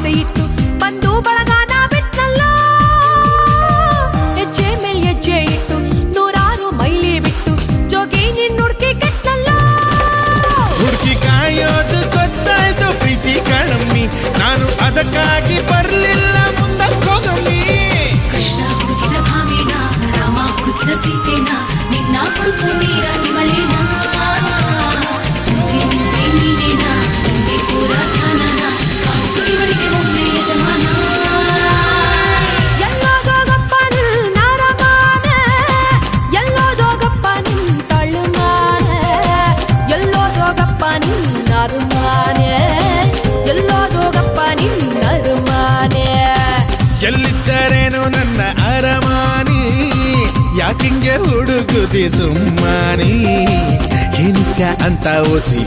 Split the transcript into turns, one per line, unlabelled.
ಆಸೆ ಇಟ್ಟು ಬಂದು ಬಳಗಾನ ಬಿಟ್ನಲ್ಲ ಹೆಜ್ಜೆ ಮೇಲ್ ಹೆಜ್ಜೆ ಇಟ್ಟು ನೂರಾರು ಮೈಲಿ ಬಿಟ್ಟು ಜೋಗಿ ನಿನ್ ಹುಡ್ಕಿ ಕಟ್ನಲ್ಲ
ಹುಡುಕಿ ಕಾಯೋದು ಗೊತ್ತಾಯ್ತು ಪ್ರೀತಿ ಕಣಮ್ಮಿ ನಾನು ಅದಕ್ಕಾಗಿ ಬರ್ಲಿಲ್ಲ ಮುಂದಕ್ಕೋಗಮ್ಮಿ
ಕೃಷ್ಣ ಹುಡುಕಿದ ಭಾಮೇನ ರಾಮ ಹುಡುಕಿದ ಸೀತೆನ ನಿನ್ನ ಹುಡುಕು ನೀರ ನಿಮಳೇನ ನೀನೇನ ನಿಂಗೆ ಪೂರ ಧ್ಯಾನನ ಕಾಣಿಸುವವರಿಗೆ ಒಮ್ಮೆ ಯಜಮಾನ
ಎಲ್ಲೋದೋಗಪ್ಪ ನಿನ್ನ ಅರಮಾನ ಎಲ್ಲೋದೋಗಪ್ಪ ನಿನ್ ತಳ್ಳುಮಾನ ಎಲ್ಲೋದೋಗಪ್ಪ ನಿನ್ನ ಅರಮಾನೆ ಎಲ್ಲೋದೋಗಪ್ಪ ನಿನ್ನ ಅರಮಾನೆ
ಎಲ್ಲಿದ್ದರೇನು ನನ್ನ ಅರಮಾನಿ ಯಾಕಿಂಗೆ ಹುಡುಗುದಿ ಸುಮ್ಮನಿ ಹಿಂಸೆ ಅಂತ ಓಸಿ